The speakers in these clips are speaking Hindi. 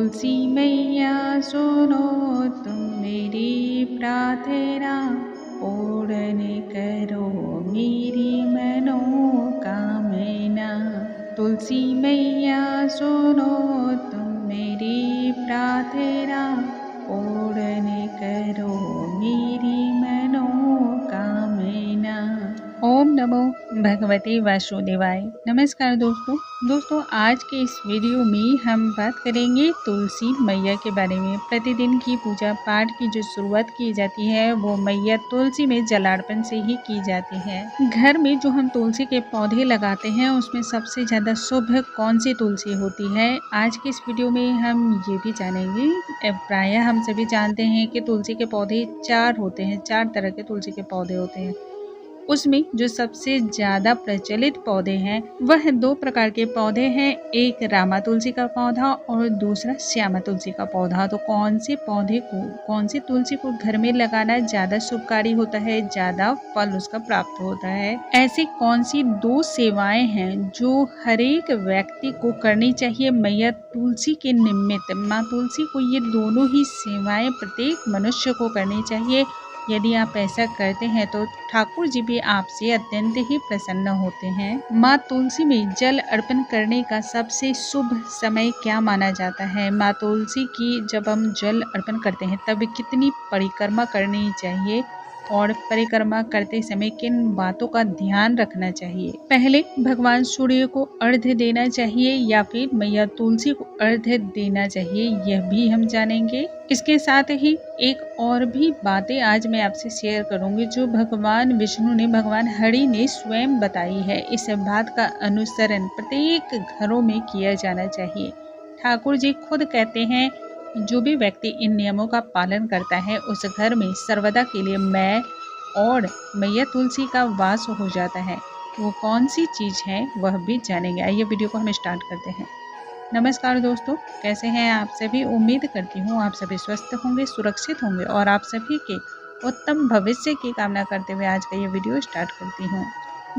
तुलसी मैया सुनो तुम मेरी प्रार्थना, पूर्ण करो मेरी मनोकामना। तुलसी मैया सुनो तुम मेरी प्रार्थना, पूर्ण करो मेरी मनोकामना। ओम नमो भगवते वासुदेवाय। नमस्कार दोस्तों, आज के इस वीडियो में हम बात करेंगे तुलसी मैया के बारे में। प्रतिदिन की पूजा पाठ की जो शुरुआत की जाती है वो मैया तुलसी में जलार्पण से ही की जाती है। घर में जो हम तुलसी के पौधे लगाते हैं उसमें सबसे ज्यादा शुभ कौन सी तुलसी होती है, आज के इस वीडियो में हम ये भी जानेंगे। प्रायः हम सभी जानते हैं कि तुलसी के पौधे 4 होते हैं, 4 तरह के तुलसी के पौधे होते हैं। उसमें जो सबसे ज्यादा प्रचलित पौधे हैं वह 2 प्रकार के पौधे हैं, एक रामा तुलसी का पौधा और दूसरा श्यामा तुलसी का पौधा। तो कौन से तुलसी को घर में लगाना ज्यादा शुभकारी होता है, ज्यादा फल उसका प्राप्त होता है। ऐसी कौन सी 2 सेवाएं हैं जो हर एक व्यक्ति को करनी चाहिए मैया तुलसी के निमित्त। माँ तुलसी को ये दोनों ही सेवाएं प्रत्येक मनुष्य को करनी चाहिए। यदि आप ऐसा करते हैं तो ठाकुर जी भी आपसे अत्यंत ही प्रसन्न होते हैं। माँ तुलसी में जल अर्पण करने का सबसे शुभ समय क्या माना जाता है? माँ तुलसी की जब हम जल अर्पण करते हैं तब कितनी परिक्रमा करनी चाहिए और परिक्रमा करते समय किन बातों का ध्यान रखना चाहिए? पहले भगवान सूर्य को अर्घ्य देना चाहिए या फिर मैया तुलसी को अर्घ्य देना चाहिए, यह भी हम जानेंगे। इसके साथ ही एक और भी बातें आज मैं आपसे शेयर करूंगी जो भगवान विष्णु ने, भगवान हरि ने स्वयं बताई है। इस बात का अनुसरण प्रत्येक घरों में किया जाना चाहिए। ठाकुर जी खुद कहते हैं जो भी व्यक्ति इन नियमों का पालन करता है उस घर में सर्वदा के लिए मैं और मैया तुलसी का वास हो जाता है। वो कौन सी चीज है वह भी जानेंगे। आइए वीडियो को हम स्टार्ट करते हैं। नमस्कार दोस्तों, कैसे हैं आप सभी? उम्मीद करती हूँ आप सभी स्वस्थ होंगे, सुरक्षित होंगे और आप सभी के उत्तम भविष्य की कामना करते हुए आज का ये वीडियो स्टार्ट करती हूँ।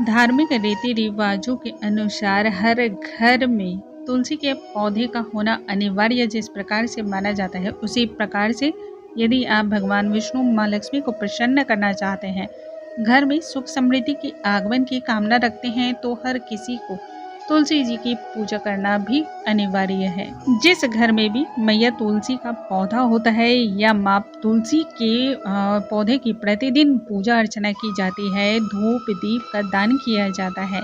धार्मिक रीति रिवाजों के अनुसार हर घर में तुलसी के पौधे का होना अनिवार्य जिस प्रकार से माना जाता है, उसी प्रकार से यदि आप भगवान विष्णु माँ लक्ष्मी को प्रसन्न करना चाहते हैं, घर में सुख समृद्धि के आगमन की कामना रखते हैं तो हर किसी को तुलसी जी की पूजा करना भी अनिवार्य है। जिस घर में भी मैया तुलसी का पौधा होता है या माँ तुलसी के पौधे की प्रतिदिन पूजा अर्चना की जाती है, धूप दीप का दान किया जाता है,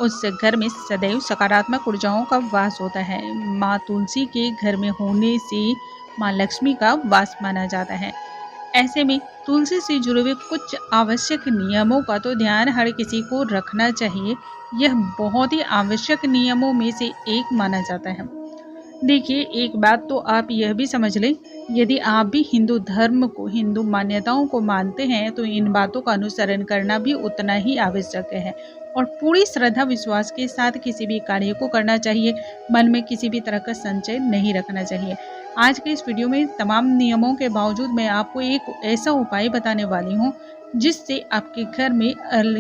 उस घर में सदैव सकारात्मक ऊर्जाओं का वास होता है। माँ तुलसी के घर में होने से माँ लक्ष्मी का वास माना जाता है। ऐसे में तुलसी से जुड़े हुए कुछ आवश्यक नियमों का तो ध्यान हर किसी को रखना चाहिए। यह बहुत ही आवश्यक नियमों में से एक माना जाता है। देखिए, एक बात तो आप यह भी समझ लें, यदि आप भी हिंदू धर्म को, हिंदू मान्यताओं को मानते हैं तो इन बातों का अनुसरण करना भी उतना ही आवश्यक है और पूरी श्रद्धा विश्वास के साथ किसी भी कार्य को करना चाहिए। मन में किसी भी तरह का संचय नहीं रखना चाहिए। आज के इस वीडियो में तमाम नियमों के बावजूद मैं आपको एक ऐसा उपाय बताने वाली हूँ जिससे आपके घर में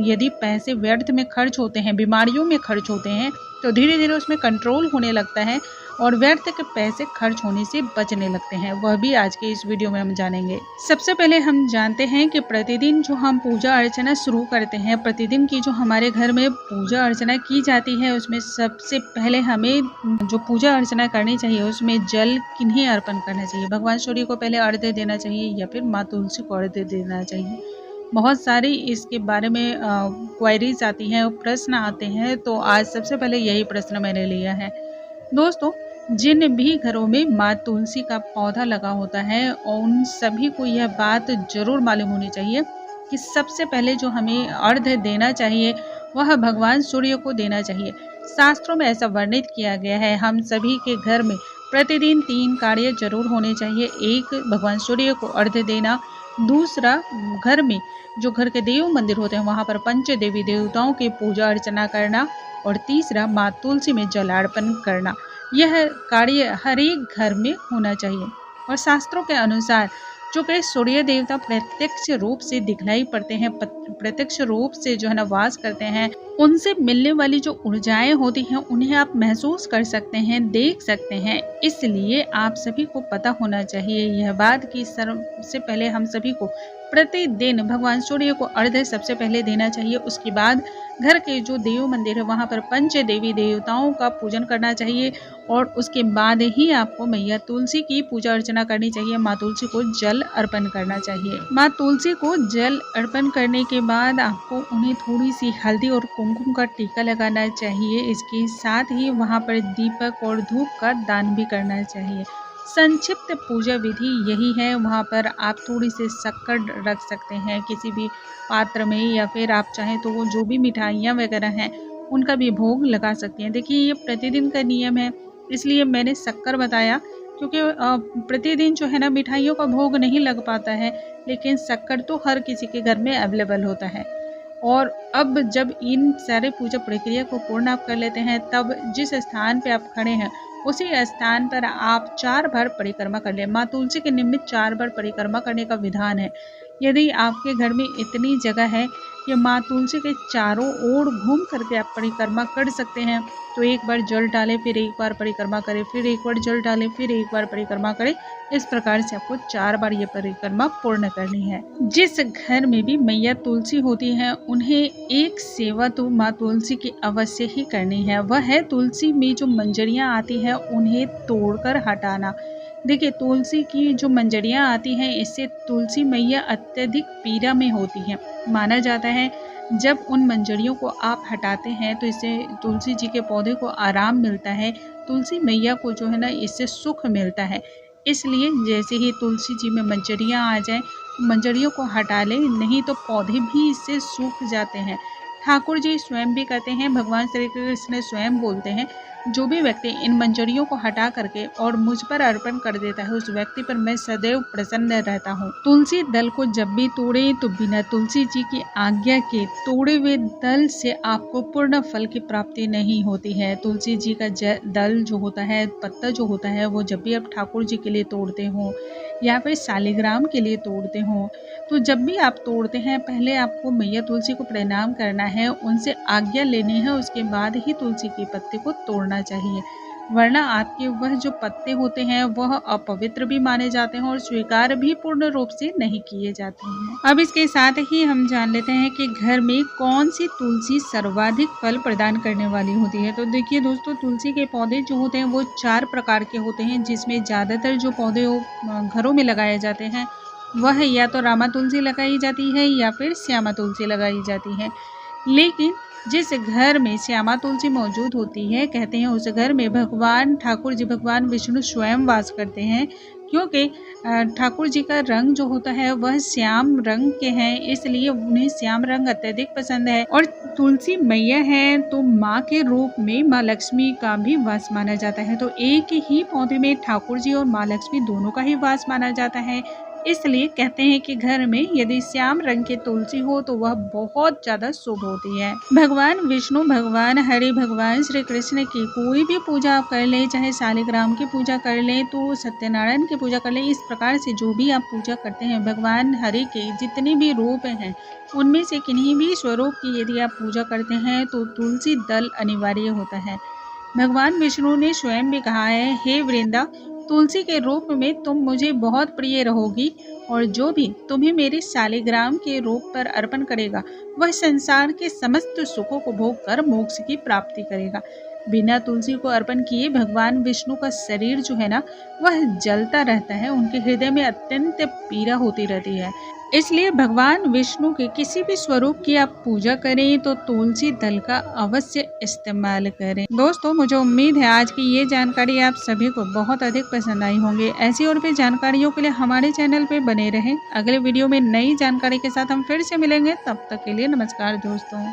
यदि पैसे व्यर्थ में खर्च होते हैं, बीमारियों में खर्च होते हैं, तो धीरे धीरे उसमें कंट्रोल होने लगता है और व्यर्थ के पैसे खर्च होने से बचने लगते हैं। वह भी आज के इस वीडियो में हम जानेंगे। सबसे पहले हम जानते हैं कि प्रतिदिन जो हम पूजा अर्चना शुरू करते हैं, प्रतिदिन की जो हमारे घर में पूजा अर्चना की जाती है, उसमें सबसे पहले हमें जो पूजा अर्चना करनी चाहिए उसमें जल किन्हें अर्पण करना चाहिए? भगवान सूर्य को पहले अर्घ्य देना चाहिए या फिर माँ तुलसी को अर्घ्य देना चाहिए? बहुत सारी इसके बारे में क्वेरीज आती हैं, प्रश्न आते हैं, तो आज सबसे पहले यही प्रश्न मैंने लिया है। दोस्तों, जिन भी घरों में माँ तुलसी का पौधा लगा होता है और उन सभी को यह बात जरूर मालूम होनी चाहिए कि सबसे पहले जो हमें अर्घ्य देना चाहिए वह भगवान सूर्य को देना चाहिए। शास्त्रों में ऐसा वर्णित किया गया है, हम सभी के घर में प्रतिदिन 3 कार्य जरूर होने चाहिए। एक, भगवान सूर्य को अर्घ्य देना, दूसरा, घर में जो घर के देव मंदिर होते हैं वहां पर पंच देवी देवताओं की पूजा अर्चना करना, और तीसरा, माँ तुलसी में जलार्पण करना। यह कार्य हर एक घर में होना चाहिए। और शास्त्रों के अनुसार चूँकि सूर्य देवता प्रत्यक्ष रूप से दिखलाई पड़ते हैं, प्रत्यक्ष रूप से जो है ना वास करते हैं, उनसे मिलने वाली जो ऊर्जाएं होती हैं उन्हें आप महसूस कर सकते हैं, देख सकते हैं। इसलिए आप सभी को पता होना चाहिए यह बात कि सबसे पहले हम सभी को प्रतिदिन भगवान सूर्य को अर्घ्य सबसे पहले देना चाहिए। उसके बाद घर के जो देव मंदिर है वहाँ पर पंच देवी देवताओं का पूजन करना चाहिए और उसके बाद ही आपको मैया तुलसी की पूजा अर्चना करनी चाहिए। माँ तुलसी को जल अर्पण करना चाहिए। माँ तुलसी को जल अर्पण करने के बाद आपको उन्हें थोड़ी सी हल्दी और कुमकुम का टीका लगाना चाहिए। इसके साथ ही वहाँ पर दीपक और धूप का दान भी करना चाहिए। संक्षिप्त पूजा विधि यही है। वहाँ पर आप थोड़ी सी शक्कर रख सकते हैं किसी भी पात्र में, या फिर आप चाहें तो वो जो भी मिठाइयाँ वगैरह हैं उनका भी भोग लगा सकती हैं। देखिए ये प्रतिदिन का नियम है, इसलिए मैंने शक्कर बताया, क्योंकि प्रतिदिन जो है ना मिठाइयों का भोग नहीं लग पाता है, लेकिन शक्कर तो हर किसी के घर में अवेलेबल होता है। और अब जब इन सारे पूजा प्रक्रिया को पूर्ण आप कर लेते हैं, तब जिस स्थान पे आप खड़े हैं उसी स्थान पर आप 4 बार परिक्रमा कर लें। माँ तुलसी के निमित्त 4 बार परिक्रमा करने का विधान है। यदि आपके घर में इतनी जगह है कि माँ तुलसी के चारों ओर घूम करके आप परिक्रमा कर सकते हैं, तो एक बार जल डालें, फिर एक बार परिक्रमा करें, फिर एक बार जल डालें, फिर एक बार परिक्रमा करें। इस प्रकार से आपको 4 बार ये परिक्रमा पूर्ण करनी है। जिस घर में भी मैया तुलसी होती है उन्हें एक सेवा तो माँ तुलसी की अवश्य ही करनी है। वह है तुलसी में जो मंजरियाँ आती है उन्हें तोड़कर हटाना। देखिए तुलसी की जो मंजरियाँ आती हैं इससे तुलसी मैया अत्यधिक पीड़ा में होती हैं। माना जाता है जब उन मंजरियों को आप हटाते हैं तो इससे तुलसी जी के पौधे को आराम मिलता है, तुलसी मैया को जो है ना इससे सुख मिलता है। इसलिए जैसे ही तुलसी जी में मंजरियाँ आ जाएं, मंजरियों को हटा लें, नहीं तो पौधे भी इससे सूख जाते हैं। ठाकुर जी स्वयं भी कहते हैं, भगवान श्री कृष्ण स्वयं बोलते हैं, जो भी व्यक्ति इन मंजरियों को हटा करके और मुझ पर अर्पण कर देता है उस व्यक्ति पर मैं सदैव प्रसन्न रहता हूँ। तुलसी दल को जब भी तोड़े तो बिना तुलसी जी की आज्ञा के तोड़े हुए दल से आपको पूर्ण फल की प्राप्ति नहीं होती है। तुलसी जी का दल जो होता है, पत्ता जो होता है, वो जब भी आप ठाकुर जी के लिए तोड़ते हो या फिर शालिग्राम के लिए तोड़ते हो, तो जब भी आप तोड़ते हैं पहले आपको मैया तुलसी को प्रणाम करना है, उनसे आज्ञा लेनी है, उसके बाद ही तुलसी के पत्ते को तोड़ना चाहिए। वरना आपके वह जो पत्ते होते हैं वह अपवित्र भी माने जाते हैं और स्वीकार भी पूर्ण रूप से नहीं किए जाते हैं। अब इसके साथ ही हम जान लेते हैं कि घर में कौन सी तुलसी सर्वाधिक फल प्रदान करने वाली होती है। तो देखिए दोस्तों, तुलसी के पौधे जो होते हैं वो 4 प्रकार के होते हैं, जिसमें ज़्यादातर जो पौधे घरों में लगाए जाते हैं वह या तो रामा तुलसी लगाई जाती है या फिर श्यामा तुलसी लगाई जाती है। लेकिन जिस घर में श्यामा तुलसी मौजूद होती है, कहते हैं उस घर में भगवान ठाकुर जी, भगवान विष्णु स्वयं वास करते हैं, क्योंकि ठाकुर जी का रंग जो होता है वह श्याम रंग के हैं, इसलिए उन्हें श्याम रंग अत्यधिक पसंद है। और तुलसी मैया है तो माँ के रूप में माँ लक्ष्मी का भी वास माना जाता है। तो एक ही पौधे में ठाकुर जी और माँ लक्ष्मी दोनों का ही वास माना जाता है। इसलिए कहते हैं कि घर में यदि श्याम रंग की तुलसी हो तो वह बहुत ज्यादा शुभ होती है। भगवान विष्णु, भगवान हरि, भगवान श्री कृष्ण की कोई भी पूजा आप कर लें, चाहे शालिग्राम की पूजा कर लें, तो सत्यनारायण की पूजा कर लें, इस प्रकार से जो भी आप पूजा करते हैं, भगवान हरि के जितने भी रूप हैं उनमें से किन्हीं भी स्वरूप की यदि आप पूजा करते हैं तो तुलसी दल अनिवार्य होता है। भगवान विष्णु ने स्वयं भी कहा है, हे वृंदा, तुलसी के रूप में तुम मुझे बहुत प्रिय रहोगी और जो भी तुम्हें मेरे शालिग्राम के रूप पर अर्पण करेगा वह संसार के समस्त सुखों को भोग कर मोक्ष की प्राप्ति करेगा। बिना तुलसी को अर्पण किए भगवान विष्णु का शरीर जो है ना वह जलता रहता है, उनके हृदय में अत्यंत पीड़ा होती रहती है। इसलिए भगवान विष्णु के किसी भी स्वरूप की आप पूजा करें तो तुलसी दल का अवश्य इस्तेमाल करें। दोस्तों, मुझे उम्मीद है आज की ये जानकारी आप सभी को बहुत अधिक पसंद आई होंगी। ऐसी और भी जानकारियों के लिए हमारे चैनल पे बने रहें। अगले वीडियो में नई जानकारी के साथ हम फिर से मिलेंगे, तब तक के लिए नमस्कार दोस्तों।